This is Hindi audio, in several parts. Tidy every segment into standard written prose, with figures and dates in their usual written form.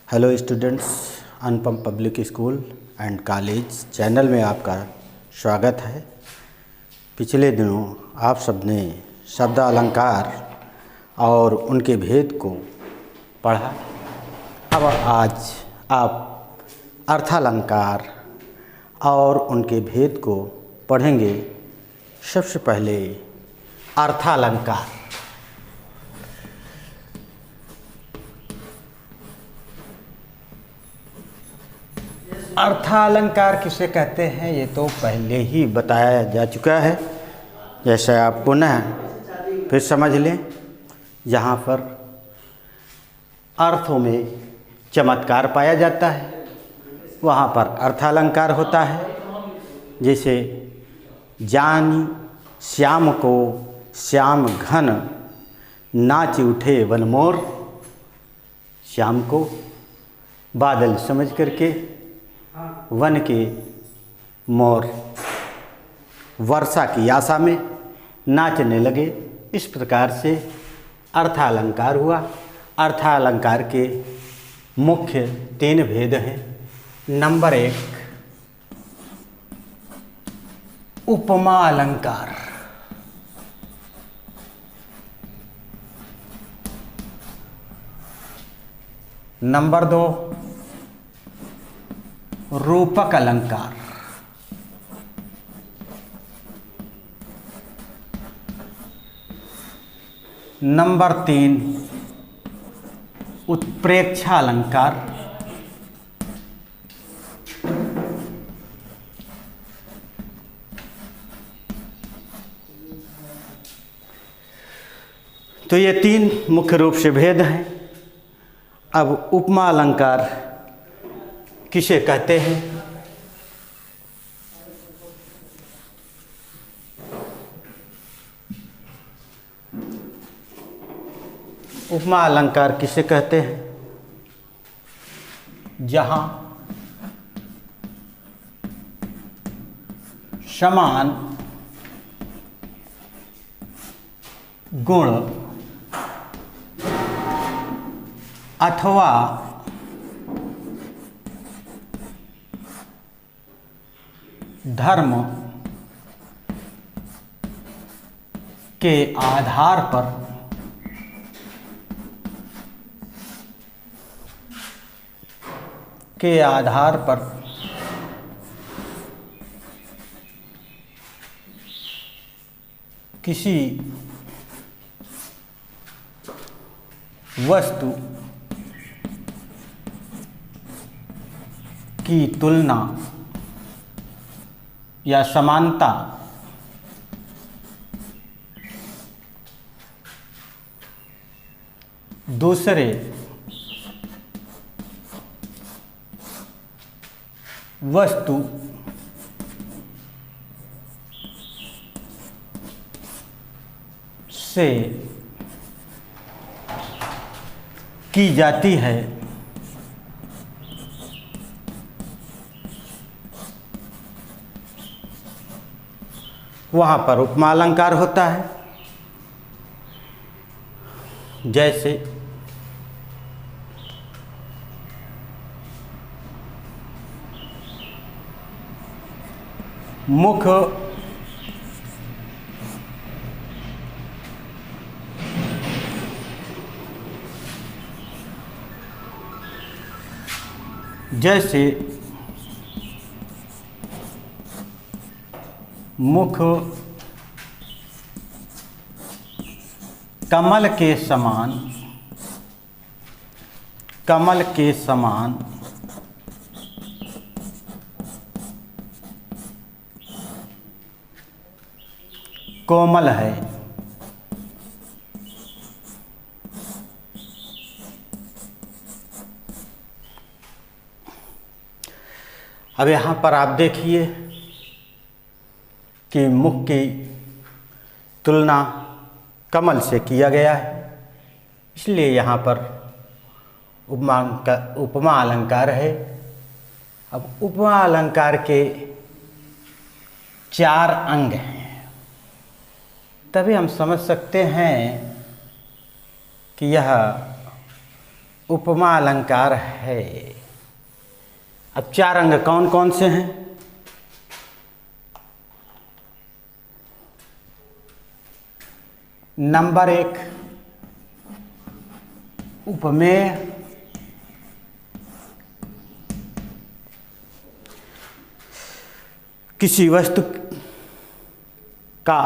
Hello students, Anupam public school and college channel में आपका स्वागत है। पिछले दिनों आप सबने शब्द अलंकार और उनके भेद को पढ़ा। अब आज आप अर्थालंकार और उनके भेद को पढ़ेंगे। सबसे पहले अर्थालंकार। अर्थालंकार किसे कहते हैं ये तो पहले ही बताया जा चुका है, जैसे आप पुनः फिर समझ लें। यहाँ पर अर्थों में चमत्कार पाया जाता है, वहाँ पर अर्थालंकार होता है। जैसे जानी श्याम को श्याम घन नाच उठे वनमोर। श्याम को बादल समझ करके वन के मोर वर्षा की आशा में नाचने लगे। इस प्रकार से अर्थालंकार हुआ। अर्थालंकार के मुख्य 3 भेद हैं। नंबर 1 उपमा अलंकार। नंबर 2 रूपक अलंकार। नंबर 3 उत्प्रेक्षा अलंकार। तो ये 3 मुख्य रूप से भेद हैं। अब उपमा अलंकार किसे कहते हैं? उपमा अलंकार किसे कहते हैं? जहां समान गुण अथवा धर्म के आधार पर किसी वस्तु की तुलना या समानता दूसरे वस्तु से की जाती है, वहाँ पर उपमा अलंकार होता है। जैसे मुख मुख कमल के समान कोमल है। अब यहाँ पर आप देखिए कि मुख की तुलना कमल से किया गया है, इसलिए यहाँ पर उपमा अलंकार है। अब उपमा अलंकार के 4 अंग हैं, तभी हम समझ सकते हैं कि यह उपमा अलंकार है। अब 4 अंग कौन कौन से हैं? नंबर 1 उपमेय, किसी वस्तु का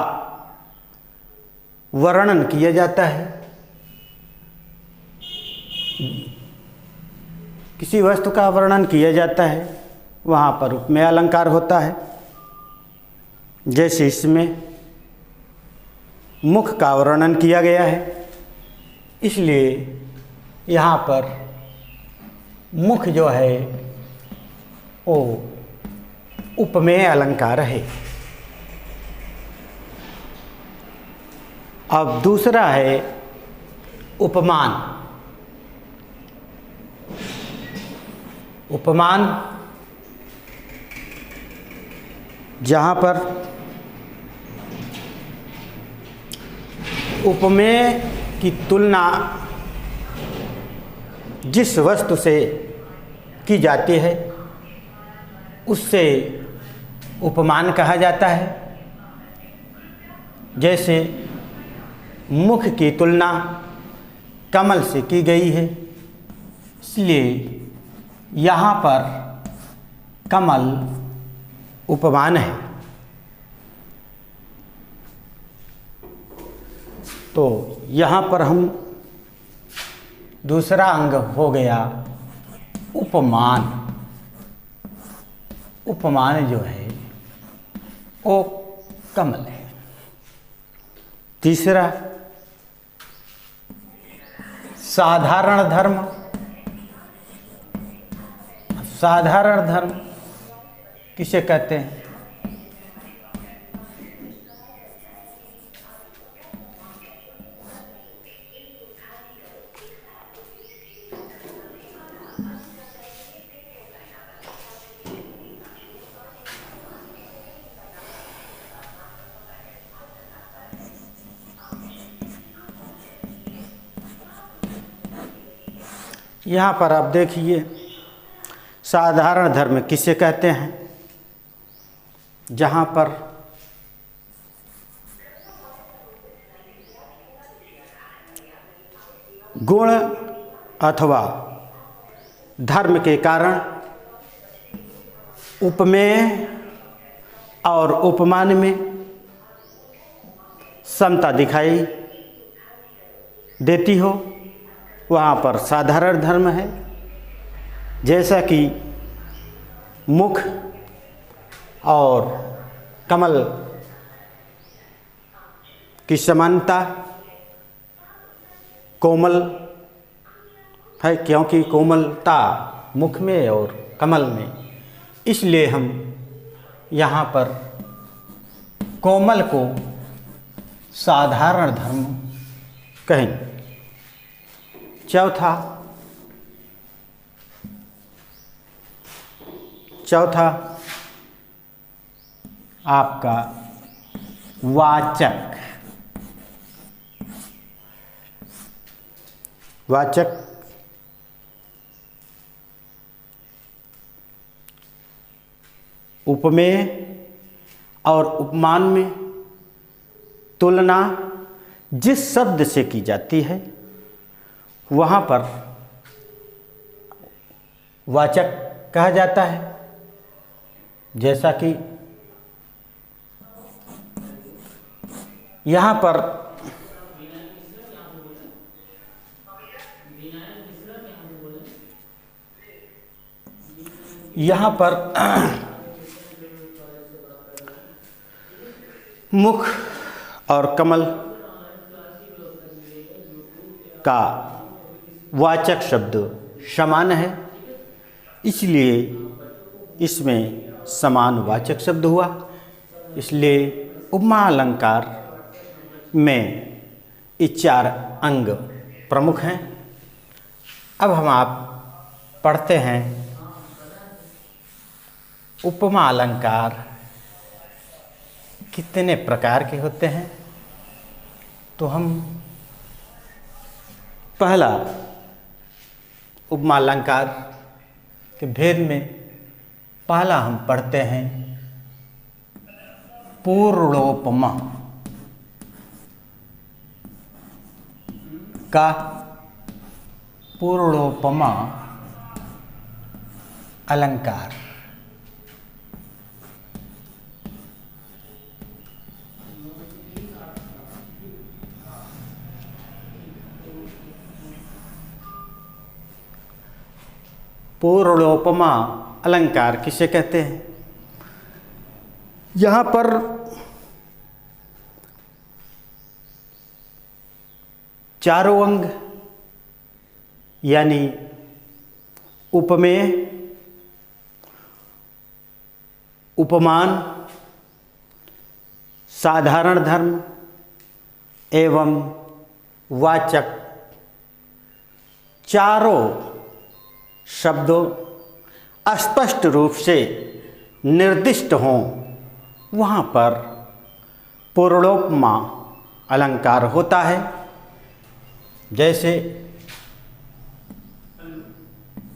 वर्णन किया जाता है, किसी वस्तु का वर्णन किया जाता है, वहाँ पर उपमेय अलंकार होता है। जैसे इसमें मुख का वर्णन किया गया है, इसलिए यहाँ पर मुख जो है वो उपमेय अलंकार है। अब दूसरा है उपमान। उपमान जहाँ पर उपमेय की तुलना जिस वस्तु से की जाती है उससे उपमान कहा जाता है। जैसे मुख की तुलना कमल से की गई है, इसलिए यहाँ पर कमल उपमान है। तो यहाँ पर हम दूसरा अंग हो गया उपमान। उपमान जो है वो कमल है। तीसरा साधारण धर्म। साधारण धर्म किसे कहते हैं? यहाँ पर आप देखिए साधारण धर्म किसे कहते हैं? जहाँ पर गुण अथवा धर्म के कारण उपमेय और उपमान में समता दिखाई देती हो, वहाँ पर साधारण धर्म है। जैसा कि मुख और कमल की समानता कोमल है, क्योंकि कोमलता मुख में और कमल में, इसलिए हम यहाँ पर कोमल को साधारण धर्म कहें। चौथा आपका वाचक। वाचक उपमेय और उपमान में तुलना जिस शब्द से की जाती है वहाँ पर वाचक कहा जाता है। जैसा कि यहाँ पर मुख और कमल का वाचक शब्द समान है, इसलिए इसमें समान वाचक शब्द हुआ। इसलिए उपमा अलंकार में ये 4 अंग प्रमुख हैं। अब हम आप पढ़ते हैं उपमा अलंकार कितने प्रकार के होते हैं। तो हम पहला उपमा अलंकार के भेद में पहला हम पढ़ते हैं पूर्णोपमा का पूर्णोपमा अलंकार। पूर्णोपमा अलंकार किसे कहते हैं? यहाँ पर चारों अंग यानी उपमेय, उपमान, साधारण धर्म एवं वाचक चारों शब्दों स्पष्ट रूप से निर्दिष्ट हों, वहाँ पर पूर्णोपमा अलंकार होता है। जैसे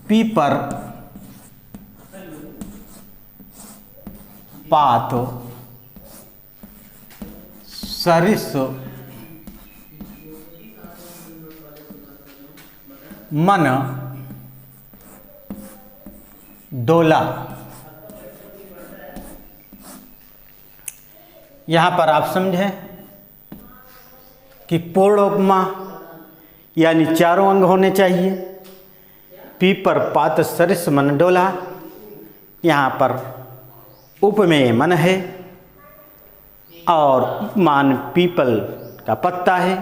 पीपर, पात, सरिस, मन, डोला। यहाँ पर आप समझें कि पूर्णोपमा यानी चारों अंग होने चाहिए। पीपर, पात, सरिस, मन, डोला। यहाँ पर उपमेय मन है और उपमान पीपल का पत्ता है।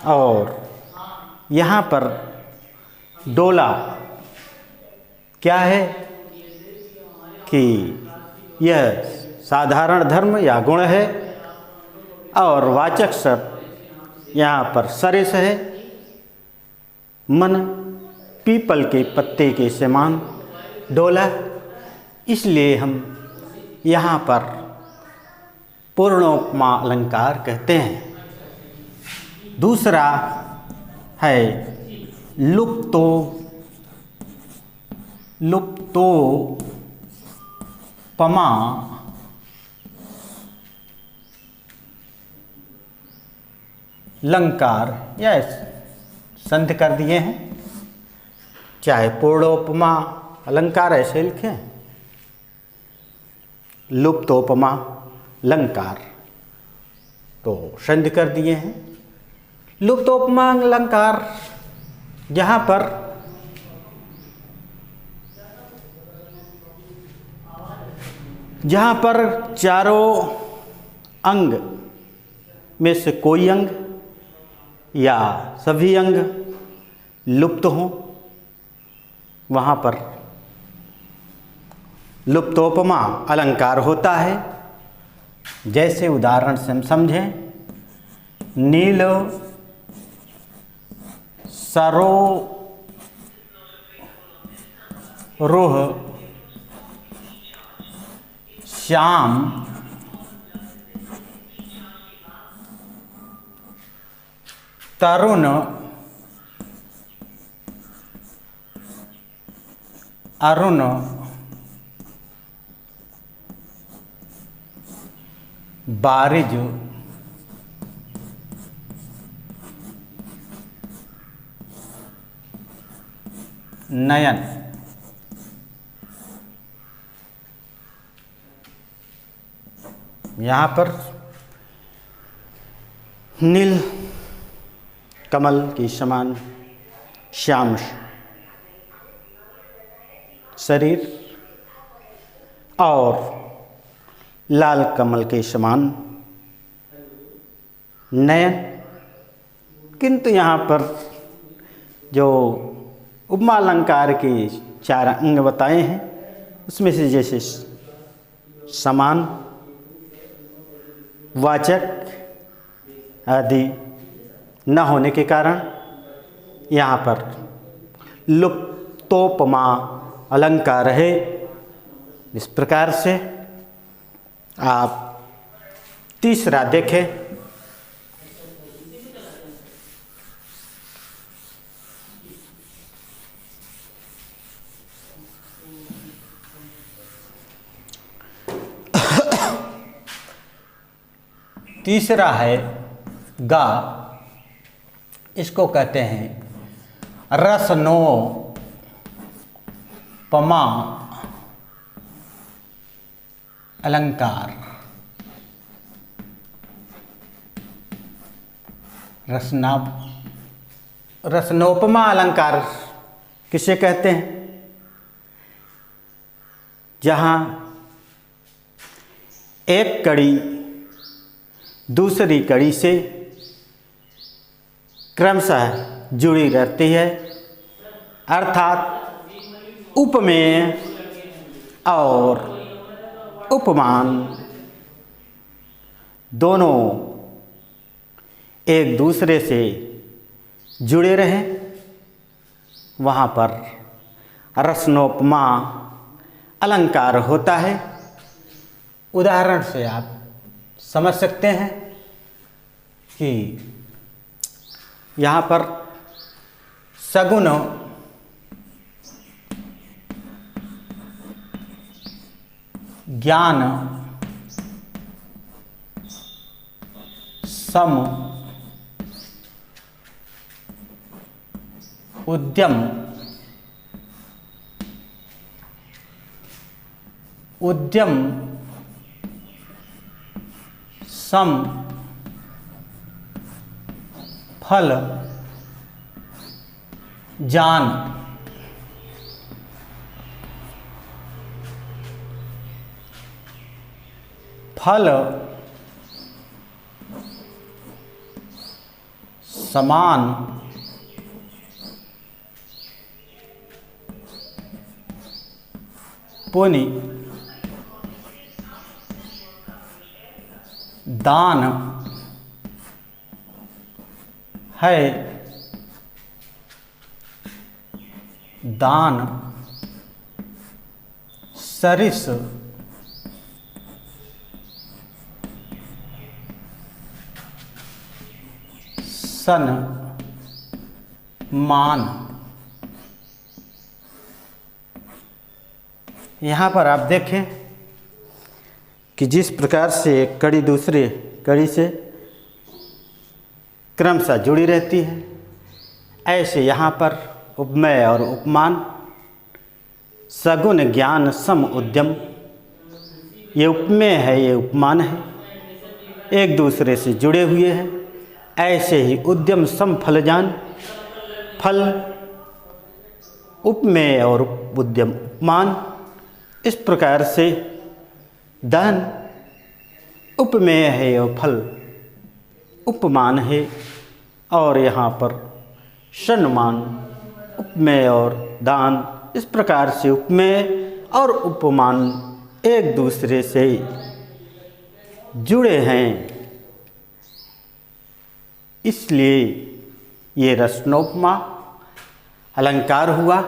और यहाँ पर डोला क्या है कि यह साधारण धर्म या गुण है। और वाचक शब्द यहाँ पर सरिस है। मन पीपल के पत्ते के समान डोला। इसलिए हम यहाँ पर पूर्णोपमा अलंकार कहते हैं। दूसरा है लुप्तोपमा अलंकार, या संधि कर दिए हैं, चाहे पूर्णोपमा अलंकार ऐसे लिखें, लुप्तोपमा अलंकार तो संधि कर दिए हैं। लुप्तोपमा अलंकार जहाँ पर चारों अंग में से कोई अंग या सभी अंग लुप्त हों, वहाँ पर लुप्तोपमा अलंकार होता है। जैसे उदाहरण से हम समझें, नील सरोरुह श्याम तरुण अरुण बारिज नयन। यहाँ पर नील कमल के समान श्याम शरीर और लाल कमल के समान नयन। किंतु यहाँ पर जो उपमा अलंकार के चार अंग बताए हैं, उसमें से जैसे समान, वाचक आदि न होने के कारण यहाँ पर लुप्तोपमा अलंकार है। इस प्रकार से आप तीसरा देखें, तीसरा है गा, इसको कहते हैं रसनोपमा अलंकार। रसनोपमा अलंकार किसे कहते हैं? जहाँ एक कड़ी दूसरी कड़ी से क्रमशः जुड़ी रहती है, अर्थात उपमेय और उपमान दोनों एक दूसरे से जुड़े रहें, वहाँ पर रसनोपमा अलंकार होता है। उदाहरण से आप समझ सकते हैं कि यहाँ पर सगुण ज्ञान सम उद्यम सम फल जान। फल समान पुनि दान है, दान सरिस सन मान। यहाँ पर आप देखें कि जिस प्रकार से एक कड़ी दूसरे कड़ी से क्रमशः जुड़ी रहती है, ऐसे यहाँ पर उपमेय और उपमान सगुण ज्ञान सम उद्यम, ये उपमेय है, ये उपमान है, एक दूसरे से जुड़े हुए हैं। ऐसे ही उद्यम सम फल जान, फल उपमेय और उद्यम उपमान, इस प्रकार से धन उपमेय है और फल उपमान है। और यहाँ पर सम्मान उपमेय और दान, इस प्रकार से उपमेय और उपमान एक दूसरे से जुड़े हैं, इसलिए ये रसनोपमा अलंकार हुआ।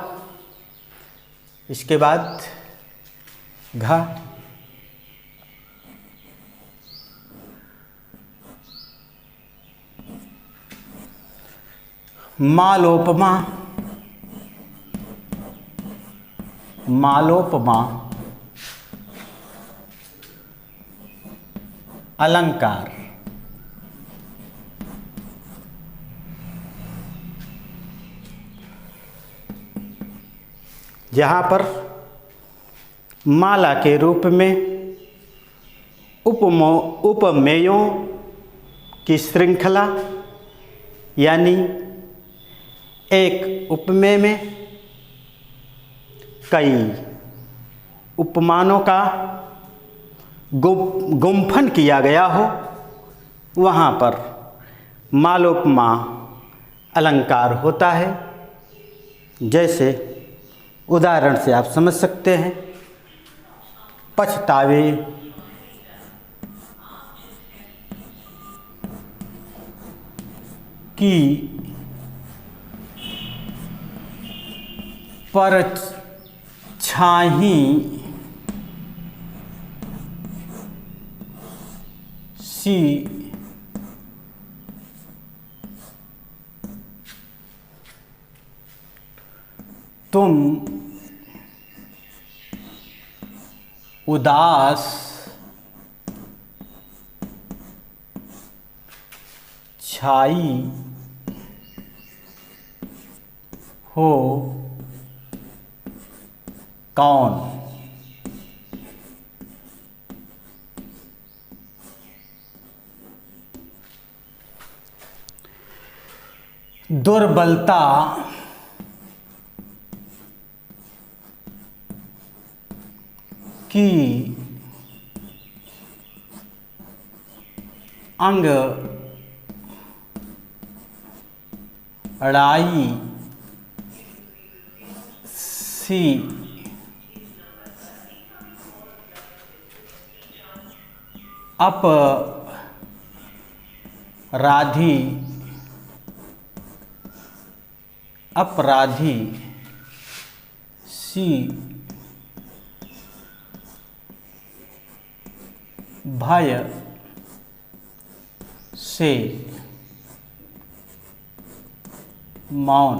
इसके बाद घ, मालोपमा अलंकार। जहाँ पर माला के रूप में उपमेयों की श्रृंखला, यानी एक उपमेय में कई उपमानों का गुंफन किया गया हो, वहाँ पर मालोपमा अलंकार होता है। जैसे उदाहरण से आप समझ सकते हैं, पछतावे की परछाई सी तुम उदास छाई हो कौन। दुर्बलता की अंग अड़ाई सी अपराधी सी भय से मौन।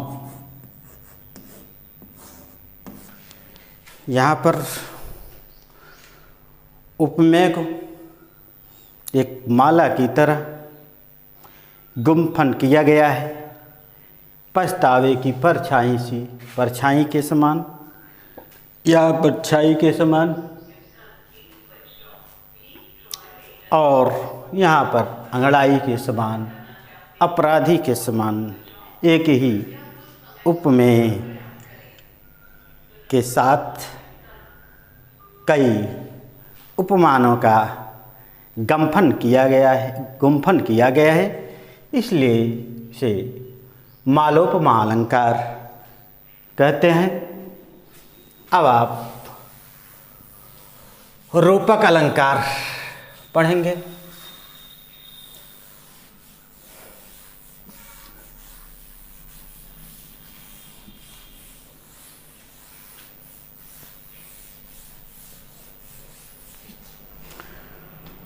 यहाँ पर उपमेय को एक माला की तरह गुम्फन किया गया है, पछतावे की परछाई सी, परछाई के समान या परछाई के समान, और यहाँ पर अंगड़ाई के समान, अपराधी के समान, एक ही उपमेय के साथ कई उपमानों का गुम्फन किया गया है, इसलिए इसे मालोपमा अलंकार कहते हैं। अब आप रूपक अलंकार पढ़ेंगे।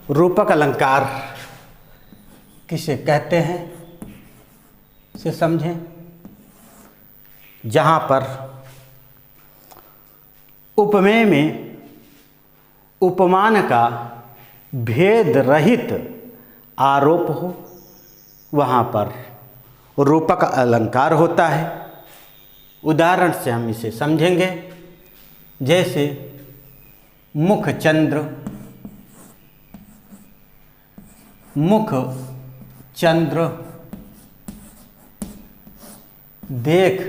रूपक अलंकार किसे कहते हैं से समझें। जहाँ पर उपमेय में उपमान का भेद रहित आरोप हो, वहाँ पर रूपक अलंकार होता है। उदाहरण से हम इसे समझेंगे। जैसे मुख चंद्र देख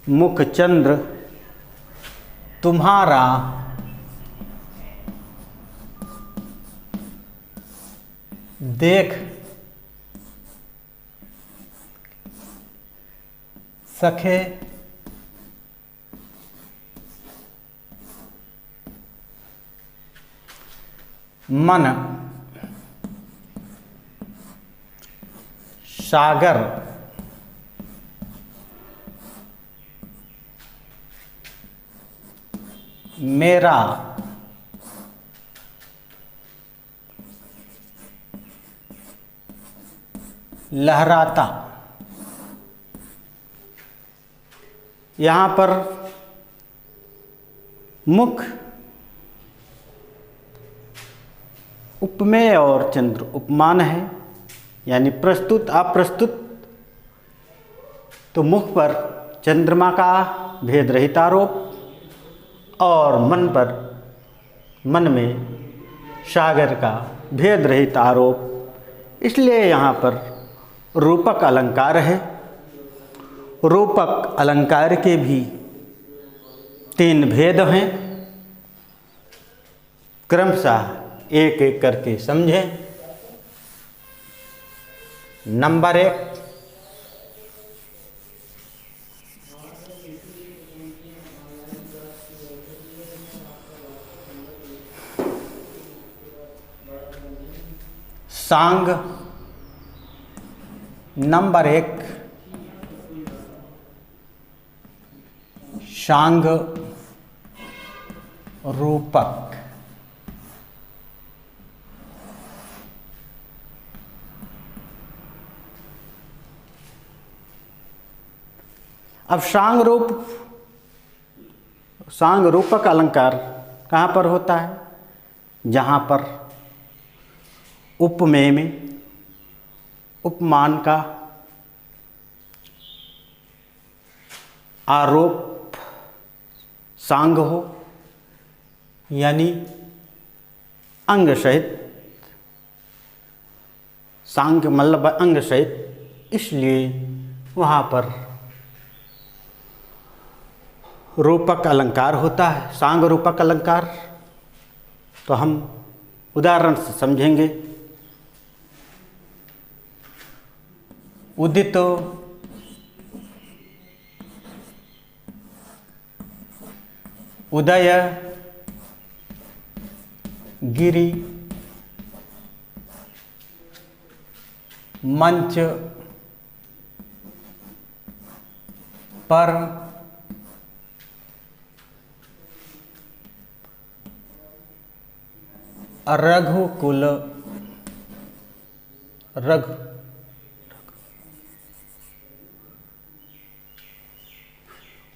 मुख चंद्र तुम्हारा देख सखे मन सागर मेरा लहराता। यहाँ पर मुख उपमेय और चंद्र उपमान है, यानी प्रस्तुत अप्रस्तुत। तो मुख पर चंद्रमा का भेद रहित आरोप और मन में सागर का भेद रहित आरोप, इसलिए यहाँ पर रूपक अलंकार है। रूपक अलंकार के भी 3 भेद हैं, क्रमशः एक एक करके समझें। नंबर 1, सांग। नंबर 1, सांग रूपक। अब सांग रूपक अलंकार कहाँ पर होता है? जहाँ पर उपमेय में उपमान का आरोप सांग हो, यानी अंग सहित, सांग मतलब अंग सहित, इसलिए वहाँ पर रूपक अलंकार होता है, सांग रूपक अलंकार। तो हम उदाहरण से समझेंगे। उदित उदय गिरि मंच पर रघुकुल रघु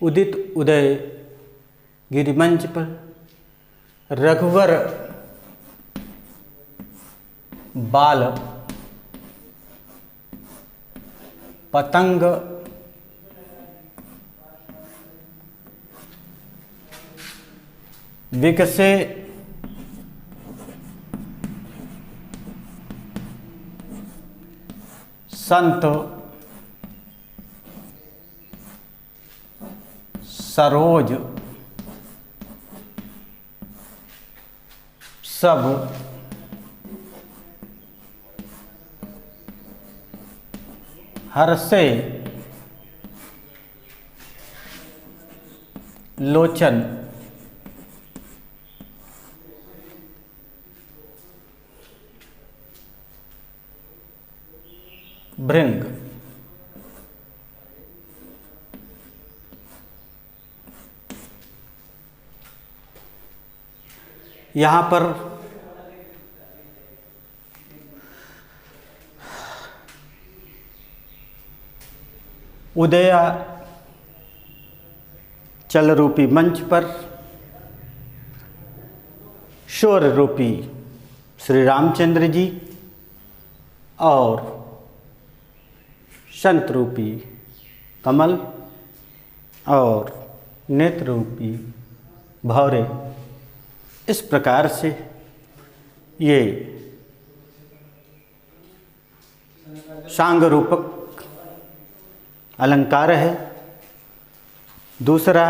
उदित उदय गिरिमंच पर रघुवर बाल पतंग विकसे संत सरोज सब हर्षे लोचन भृंग। यहाँ पर उदया चल रूपी मंच पर शोर रूपी श्री रामचंद्र जी और संत रूपी कमल और नेत्र रूपी भौरे, इस प्रकार से ये सांग रूपक अलंकार है। दूसरा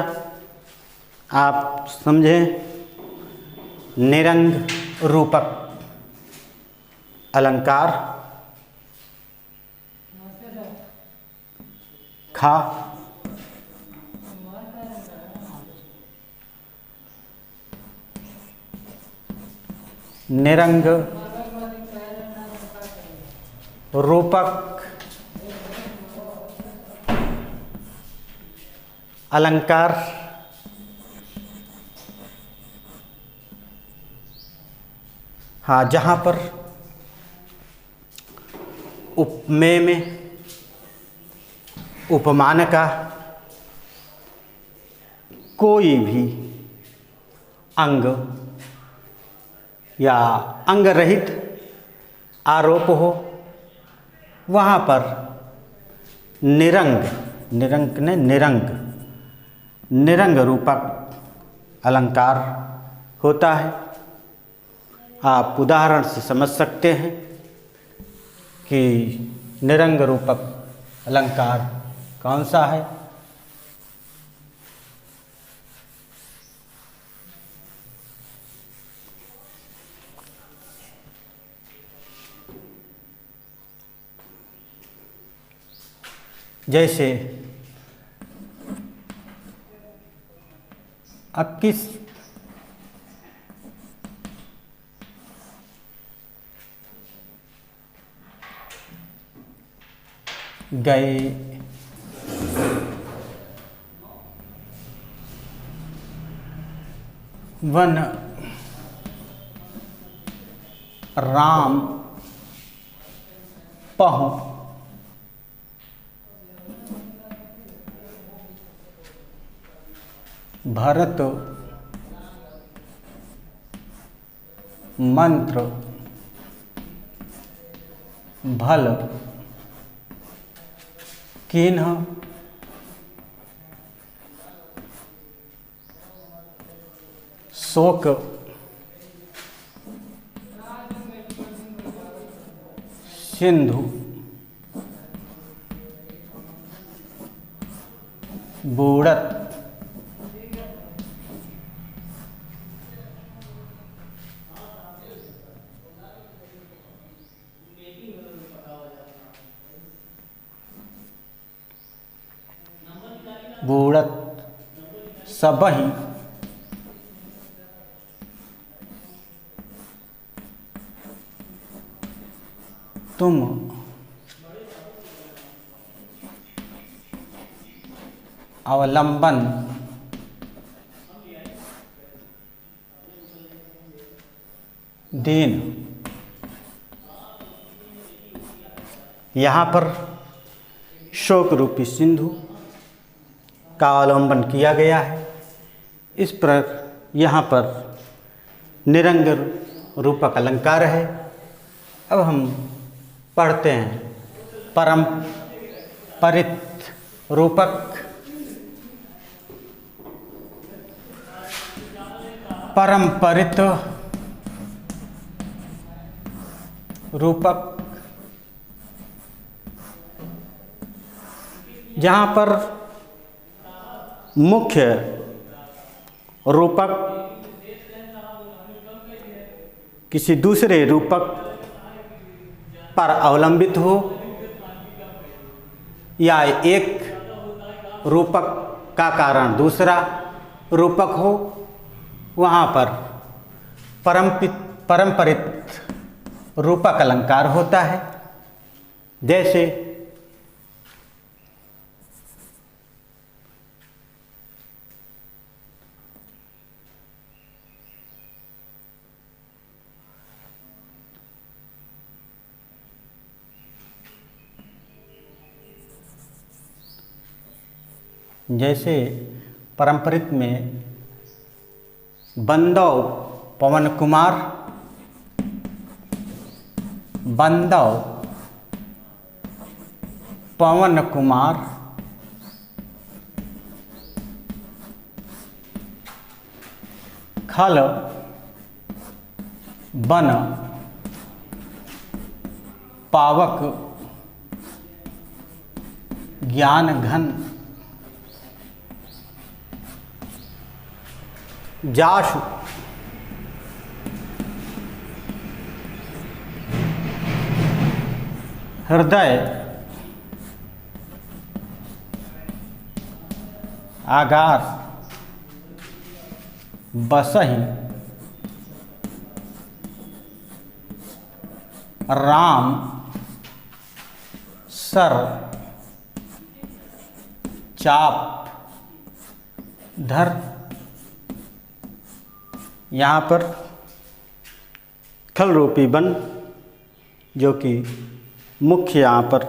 आप समझें निरंग रूपक अलंकार। खा निरंग रूपक अलंकार। हाँ, जहाँ पर उपमेय में उपमान का कोई भी अंग या अंग रहित आरोप हो, वहाँ पर निरंग रूपक अलंकार होता है। आप उदाहरण से समझ सकते हैं कि निरंग रूपक अलंकार कौन सा है। जैसे अब किस गए वन राम पहुँ भरत मंत्र भल किन्ह शोक सिंधु बूढ़त बूढ़त सबहि तुम अवलंबन दीन। यहाँ पर शोक रूपी सिंधु का अवलंबन किया गया है। इस पर यहाँ पर निरंग रूपक अलंकार है। अब हम पढ़ते हैं परम्परित रूपक। परम्परित रूपक जहाँ पर मुख्य रूपक किसी दूसरे रूपक पर अवलंबित हो या एक रूपक का कारण दूसरा रूपक हो, वहाँ पर परम्परित रूपक अलंकार होता है। जैसे परम्परित में बंदौ पवन कुमार, बंदौ पवन कुमार खल बन पावक ज्ञान घन जाशु हृदय आगार बसहि राम सर चाप धर। यहाँ पर खल रूपी वन जो कि मुख्य यहाँ पर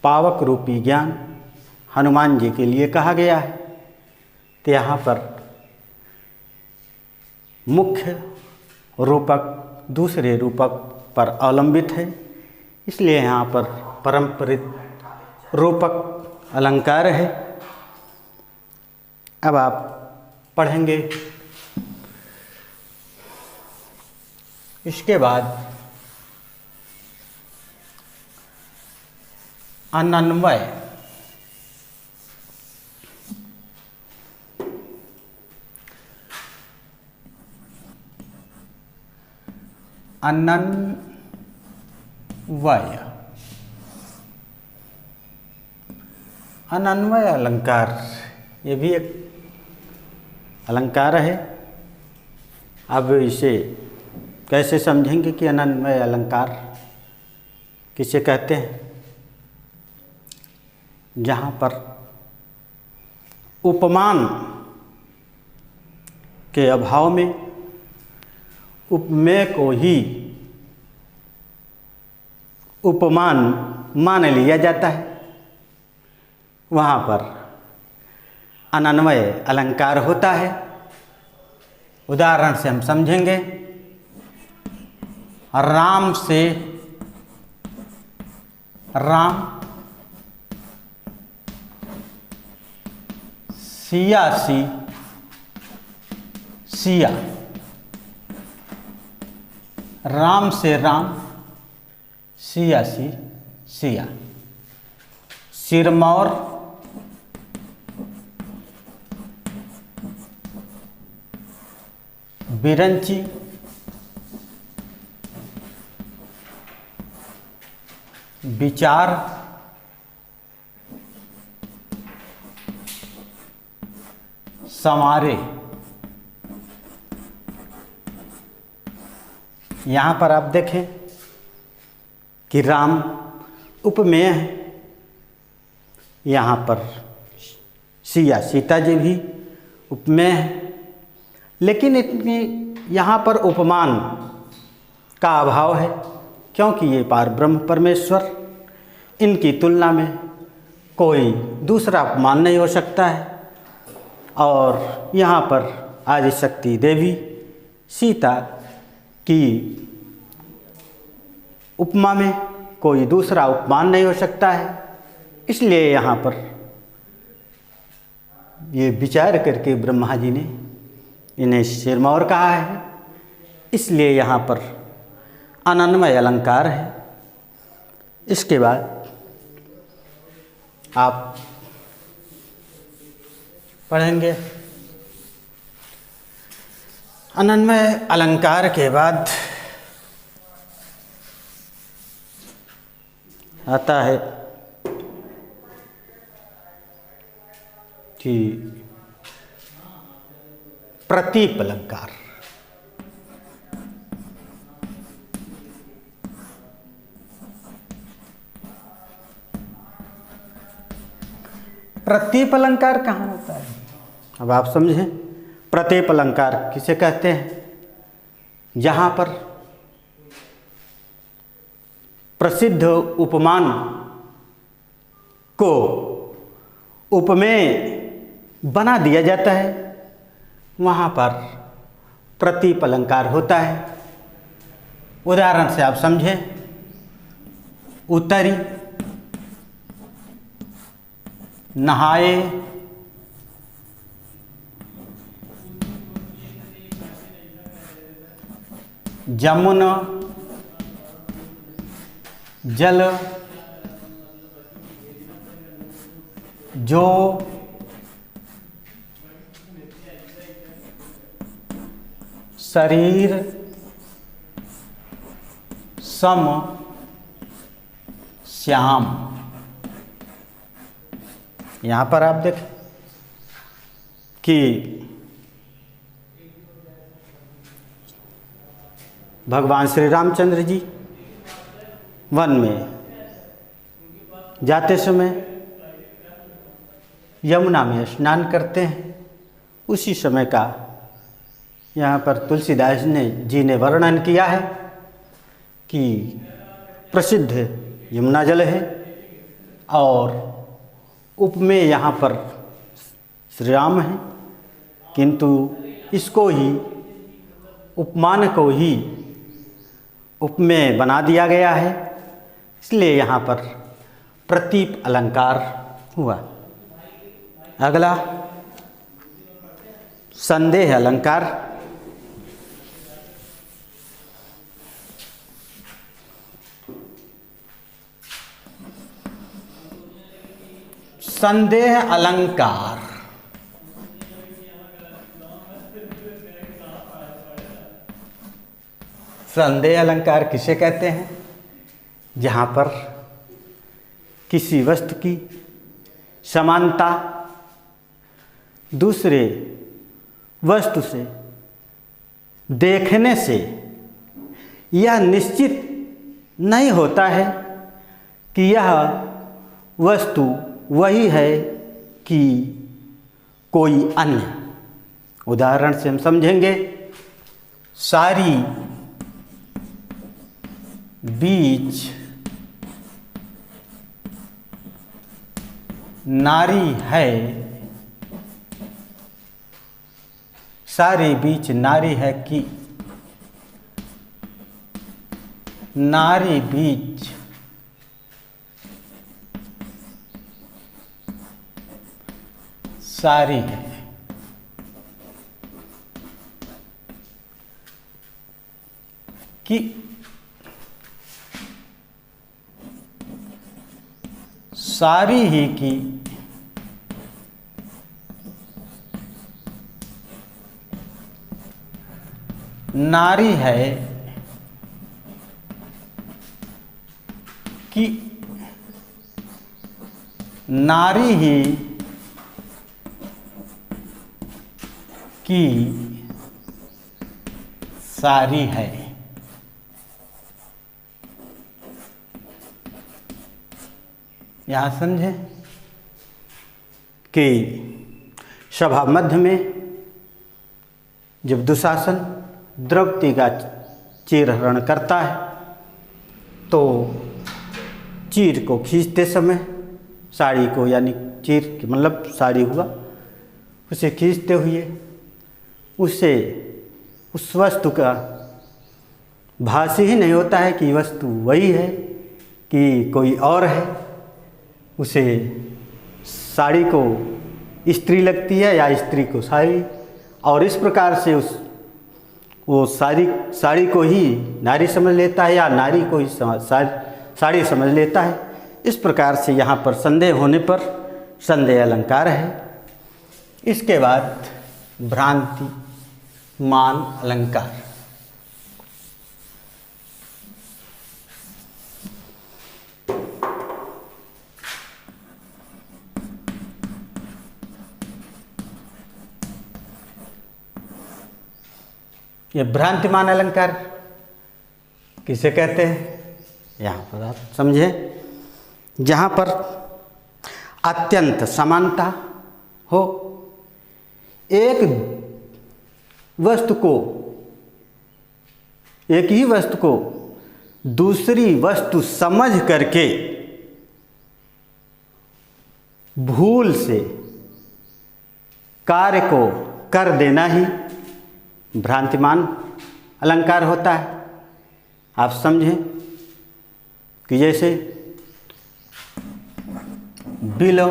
पावक रूपी ज्ञान हनुमान जी के लिए कहा गया है। तो यहाँ पर मुख्य रूपक दूसरे रूपक पर अवलंबित है, इसलिए यहाँ पर परम्परित रूपक अलंकार है। अब आप पढ़ेंगे इसके बाद अनन्वय। अनन्वय अलंकार ये भी एक अलंकार है। अब इसे कैसे समझेंगे कि अनन्वय अलंकार किसे कहते हैं? जहाँ पर उपमान के अभाव में उपमेय को ही उपमान मान लिया जाता है, वहाँ पर अनन्वय अलंकार होता है। उदाहरण से हम समझेंगे। राम से राम, सिया सी सिया। राम से राम, सिया सी सिया। सिरमौर, बिरंची, विचार, समारे। यहाँ पर आप देखें कि राम उपमेय है, यहाँ पर सिया सीता जी भी उपमेय है, लेकिन इतनी यहाँ पर उपमान का अभाव है, क्योंकि ये पार ब्रह्म परमेश्वर, इनकी तुलना में कोई दूसरा उपमान नहीं हो सकता है। और यहाँ पर आदिशक्ति देवी सीता की उपमा में कोई दूसरा उपमान नहीं हो सकता है। इसलिए यहाँ पर ये विचार करके ब्रह्मा जी ने इन्हें सिरमौर कहा है। इसलिए यहाँ पर अनन्वय अलंकार है। इसके बाद आप पढ़ेंगे। अनन्वय अलंकार के बाद आता है कि प्रतीप अलंकार। प्रतीप अलंकार कहाँ होता है, अब आप समझें। प्रतीप अलंकार किसे कहते हैं? जहाँ पर प्रसिद्ध उपमान को उपमेय बना दिया जाता है, वहाँ पर प्रतीप अलंकार होता है। उदाहरण से आप समझें। उतरी, नहाए, जमुना, जल, जो, शरीर, सम, श्याम। यहाँ पर आप देखें कि भगवान श्री रामचंद्र जी वन में जाते समय यमुना में स्नान करते हैं। उसी समय का यहाँ पर तुलसीदास जी ने वर्णन किया है कि प्रसिद्ध यमुना जल है और उपमेय यहाँ पर श्री राम है, किंतु इसको ही उपमान को ही उपमेय बना दिया गया है। इसलिए यहाँ पर प्रतीप अलंकार हुआ। अगला संदेह अलंकार। संदेह अलंकार संदेह अलंकार किसे कहते हैं? जहाँ पर किसी वस्तु की समानता दूसरे वस्तु से देखने से यह निश्चित नहीं होता है कि यह वस्तु वही है कि कोई अन्य। उदाहरण से हम समझेंगे। सारी, बीज, नारी है, सारी बीच नारी है कि नारी बीच सारी है। कि सारी ही की नारी है कि नारी ही की सारी है। यहां समझे कि सभा मध्य में जब दुशासन द्रौपदी का चीरहरण करता है तो चीर को खींचते समय साड़ी को, यानी चीर मतलब साड़ी हुआ, उसे खींचते हुए उसे उस वस्तु का भास ही नहीं होता है कि वस्तु वही है कि कोई और है। उसे साड़ी को स्त्री लगती है या स्त्री को साड़ी, और इस प्रकार से वो साड़ी को ही नारी समझ लेता है या नारी को ही साड़ी समझ लेता है। इस प्रकार से यहाँ पर संदेह होने पर संदेह अलंकार है। इसके बाद भ्रांति मान अलंकार। ये भ्रांतिमान अलंकार किसे कहते हैं, यहाँ पर आप समझें। जहाँ पर अत्यंत समानता हो, एक ही वस्तु को दूसरी वस्तु समझ करके भूल से कार्य को कर देना ही भ्रांतिमान अलंकार होता है। आप समझें कि जैसे बिलो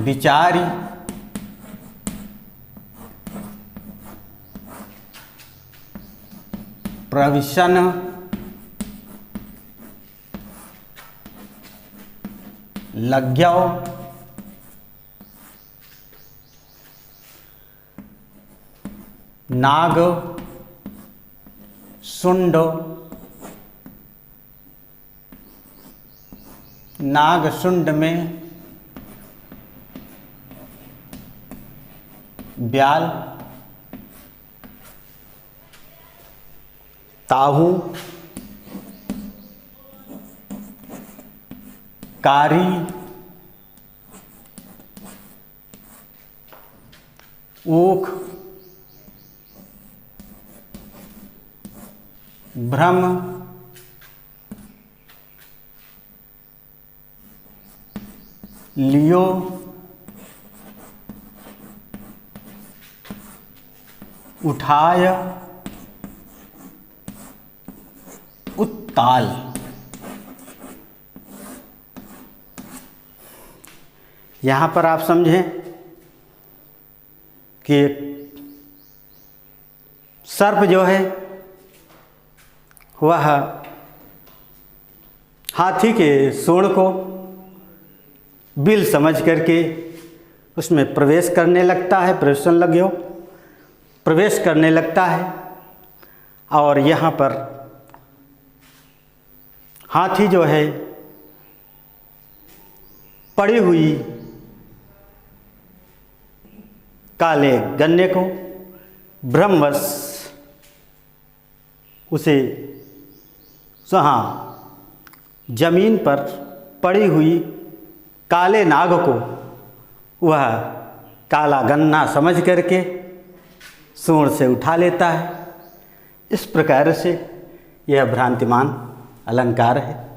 विचारी प्रविशन लग्याओ नाग सुंडो नाग सुंड में ब्याल ताहू कारी ऊख ब्रह्म लियो उठाय उत्ताल। यहाँ पर आप समझें कि सर्प जो है वह हाथी के सूंड को बिल समझ करके उसमें प्रवेश करने लगता है, प्रवेश करने लगता है। और यहाँ पर हाथी जो है पड़ी हुई काले गन्ने को भ्रमवश उसे जमीन पर पड़ी हुई काले नाग को वह काला गन्ना समझ करके सूंड से उठा लेता है। इस प्रकार से यह भ्रांतिमान अलंकार है।